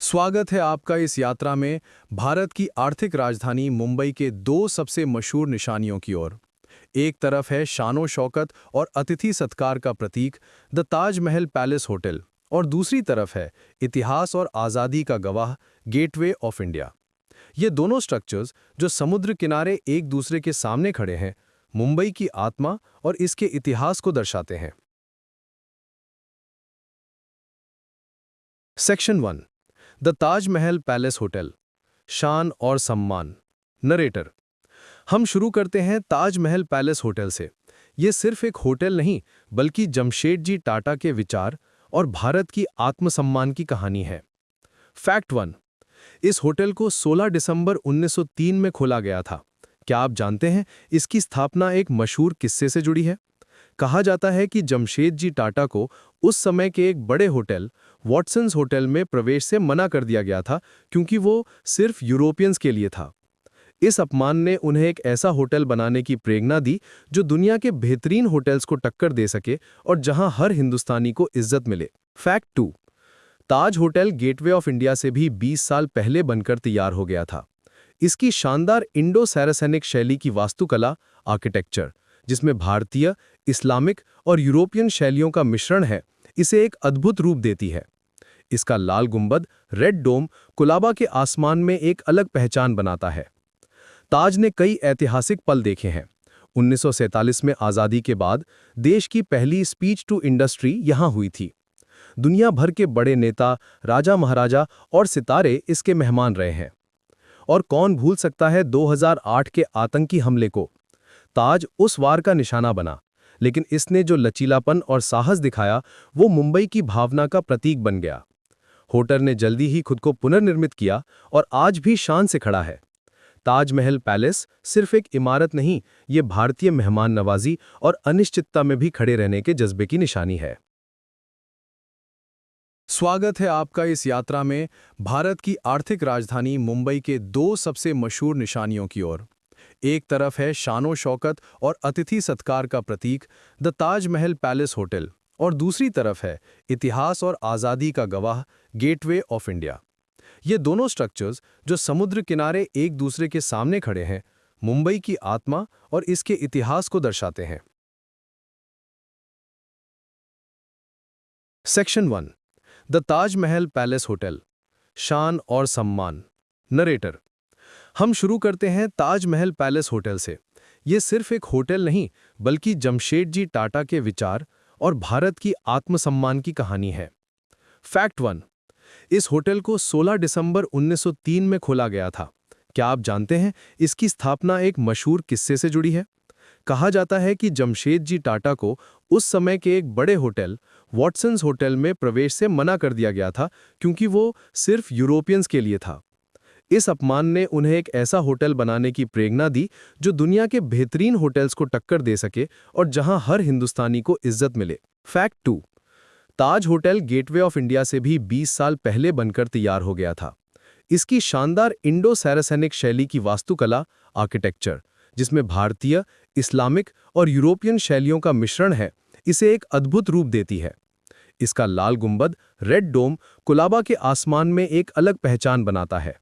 स्वागत है आपका इस यात्रा में भारत की आर्थिक राजधानी मुंबई के दो सबसे मशहूर निशानियों की ओर। एक तरफ है शानो शौकत और अतिथि सत्कार का प्रतीक द ताजमहल पैलेस होटल, और दूसरी तरफ है इतिहास और आज़ादी का गवाह गेटवे ऑफ इंडिया। ये दोनों स्ट्रक्चर्स जो समुद्र किनारे एक दूसरे के सामने खड़े हैं, मुंबई की आत्मा और इसके इतिहास को दर्शाते हैं। Section 1, the Taj Mahal palace hotel, शान और सम्मान। नरेटर। हम शुरू करते हैं ताजमहल पैलेस होटल से। ये सिर्फ एक होटल नहीं, बल्कि जमशेदजी टाटा के विचार और भारत की आत्मसम्मान की कहानी है। फैक्ट 1, इस होटल को 16 दिसंबर 1903 में खोला गया था। क्या आप जानते हैं इसकी स्थापना एक मशहूर किस्से से जुड़ी है? कहा जाता है कि जमशेदजी टाटा को उस समय के एक बड़े होटल वॉटसन्स होटल में प्रवेश से मना कर दिया गया था, क्योंकि वो सिर्फ यूरोपियंस के लिए था। इस अपमान ने उन्हें एक ऐसा होटल बनाने की प्रेरणा दी जो दुनिया के बेहतरीन होटल्स को टक्कर दे सके और जहां हर हिंदुस्तानी को इज्जत मिले। Fact 2, Taj hotel gateway of India से भी 20 साल पहले बनकर तैयार हो गया था। इसकी शानदार इंडो सैरासेनिक शैली की वास्तुकला आर्किटेक्चर, जिसमें भारतीय, इस्लामिक और यूरोपियन शैलियों का मिश्रण है, इसे एक अद्भुत रूप देती है। इसका लाल गुंबद, रेड डोम, कुलाबा के आसमान में एक अलग पहचान बनाता है। ताज ने कई ऐतिहासिक पल देखे हैं। 1947 में आज़ादी के बाद देश की पहली स्पीच टू इंडस्ट्री यहां हुई थी। दुनिया भर के बड़े नेता, राजा महाराजा और सितारे इसके मेहमान रहे हैं। और कौन भूल सकता है 2008 के आतंकी हमले को? ताज उस वार का निशाना बना, लेकिन इसने जो लचीलापन और साहस दिखाया, वो मुंबई की भावना का प्रतीक बन गया। होटल ने जल्दी ही खुद को पुनर्निर्मित किया और आज भी शान से खड़ा है। ताजमहल पैलेस सिर्फ एक इमारत नहीं, ये भारतीय मेहमान नवाजी और अनिश्चितता में भी खड़े रहने के जज्बे की निशानी है। स्वागत है आपका इस यात्रा में भारत की आर्थिक राजधानी मुंबई के दो सबसे मशहूर निशानियों की ओर। एक तरफ है शानो शौकत और अतिथि सत्कार का प्रतीक द ताजमहल पैलेस होटल, और दूसरी तरफ है इतिहास और आज़ादी का गवाह गेटवे ऑफ इंडिया। ये दोनों स्ट्रक्चर्स जो समुद्र किनारे एक दूसरे के सामने खड़े हैं, मुंबई की आत्मा और इसके इतिहास को दर्शाते हैं। Section 1, the Taj Mahal palace hotel, शान और सम्मान। नरेटर। हम शुरू करते हैं ताजमहल पैलेस होटल से। ये सिर्फ एक होटल नहीं, बल्कि जमशेदजी टाटा के विचार और भारत की आत्मसम्मान की कहानी है। फैक्ट 1, इस होटल को 16 दिसंबर 1903 में खोला गया था। क्या आप जानते हैं इसकी स्थापना एक मशहूर किस्से से जुड़ी है? कहा जाता है कि जमशेदजी टाटा को उस समय के एक बड़े होटल वॉटसन्स होटल में प्रवेश से मना कर दिया गया था, क्योंकि वो सिर्फ यूरोपियंस के लिए था। इस अपमान ने उन्हें एक ऐसा होटल बनाने की प्रेरणा दी जो दुनिया के बेहतरीन होटल्स को टक्कर दे सके और जहां हर हिंदुस्तानी को इज्जत मिले। Fact 2, Taj hotel gateway of India से भी 20 साल पहले बनकर तैयार हो गया था। इसकी शानदार इंडो सैरासेनिक शैली की वास्तुकला आर्किटेक्चर, जिसमें भारतीय, इस्लामिक और यूरोपियन शैलियों का मिश्रण है, इसे एक अद्भुत रूप देती है। इसका लाल गुंबद, रेड डोम, कुलाबा के आसमान में एक अलग पहचान बनाता है।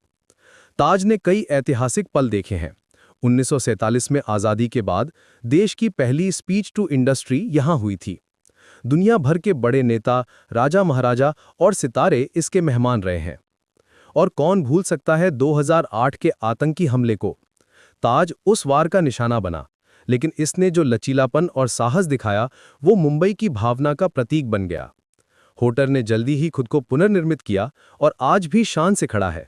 ताज ने कई ऐतिहासिक पल देखे हैं। 1947 में आज़ादी के बाद देश की पहली स्पीच टू इंडस्ट्री यहां हुई थी। दुनिया भर के बड़े नेता, राजा महाराजा और सितारे इसके मेहमान रहे हैं। और कौन भूल सकता है 2008 के आतंकी हमले को? ताज उस वार का निशाना बना, लेकिन इसने जो लचीलापन और साहस दिखाया, वो मुंबई की भावना का प्रतीक बन गया। होटल ने जल्दी ही खुद को पुनर्निर्मित किया और आज भी शान से खड़ा है।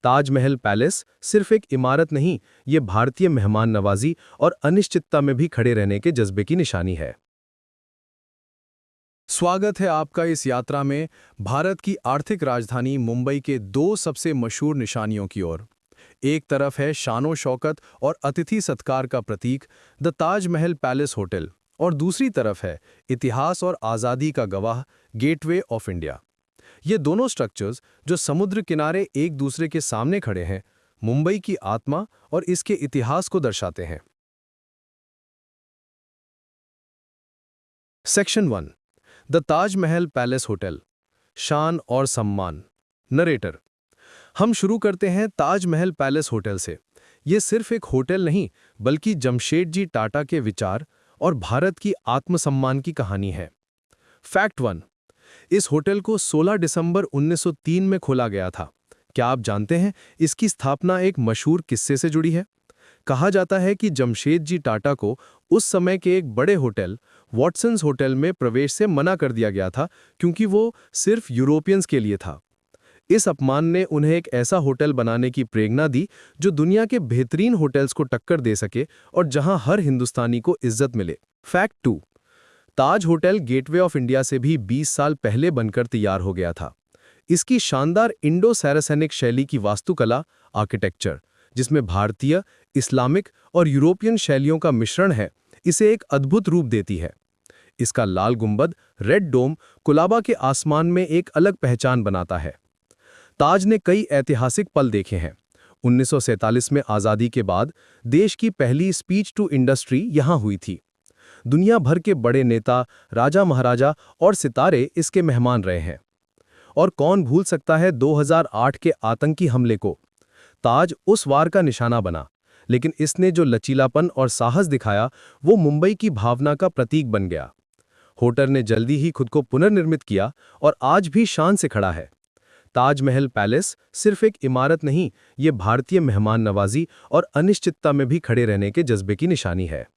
ताजमहल पैलेस सिर्फ एक इमारत नहीं, ये भारतीय मेहमान नवाजी और अनिश्चितता में भी खड़े रहने के जज्बे की निशानी है। स्वागत है आपका इस यात्रा में भारत की आर्थिक राजधानी मुंबई के दो सबसे मशहूर निशानियों की ओर। एक तरफ है शानो शौकत और अतिथि सत्कार का प्रतीक द ताजमहल पैलेस होटल, और दूसरी तरफ है इतिहास और आज़ादी का गवाह गेटवे ऑफ इंडिया। ये दोनों स्ट्रक्चर्स जो समुद्र किनारे एक दूसरे के सामने खड़े हैं, मुंबई की आत्मा और इसके इतिहास को दर्शाते हैं। Section 1, the Taj Mahal palace hotel, शान और सम्मान। नरेटर। हम शुरू करते हैं ताजमहल पैलेस होटल से। ये सिर्फ एक होटल नहीं, बल्कि जमशेदजी टाटा के विचार और भारत की आत्मसम्मान की कहानी है। फैक्ट 1। इस होटल को 16 दिसंबर 1903 में खोला गया था। क्या आप जानते हैं इसकी स्थापना एक मशहूर किस्से से जुड़ी है? कहा जाता है कि जमशेदजी टाटा को उस समय के एक बड़े होटल वॉटसन्स होटल में प्रवेश से मना कर दिया गया था, क्योंकि वो सिर्फ यूरोपियंस के लिए था। इस अपमान ने उन्हें एक ऐसा होटल बनाने की प्रेरणा दी जो दुनिया के बेहतरीन होटल्स को टक्कर दे सके और जहां हर हिंदुस्तानी को इज्जत मिले। Fact 2। Taj hotel gateway of India से भी 20 साल पहले बनकर तैयार हो गया था। इसकी शानदार इंडो सैरासेनिक शैली की वास्तुकला आर्किटेक्चर, जिसमें भारतीय, इस्लामिक और यूरोपियन शैलियों का मिश्रण है, इसे एक अद्भुत रूप देती है। इसका लाल गुंबद, रेड डोम, कुलाबा के आसमान में एक अलग पहचान बनाता है। ताज ने कई ऐतिहासिक पल देखे हैं। 1947 में आज़ादी के बाद देश की पहली स्पीच टू इंडस्ट्री यहां हुई थी। दुनिया भर के बड़े नेता, राजा महाराजा और सितारे इसके मेहमान रहे हैं। और कौन भूल सकता है 2008 के आतंकी हमले को। ताज उस वार का निशाना बना, लेकिन इसने जो लचीलापन और साहस दिखाया, वो मुंबई की भावना का प्रतीक बन गया। होटल ने जल्दी ही खुद को पुनर्निर्मित किया और आज भी शान से खड़ा है। ताजमहल पैलेस सिर्फ एक इमारत नहीं, ये भारतीय मेहमान नवाजी और अनिश्चितता में भी खड़े रहने के जज्बे की निशानी है।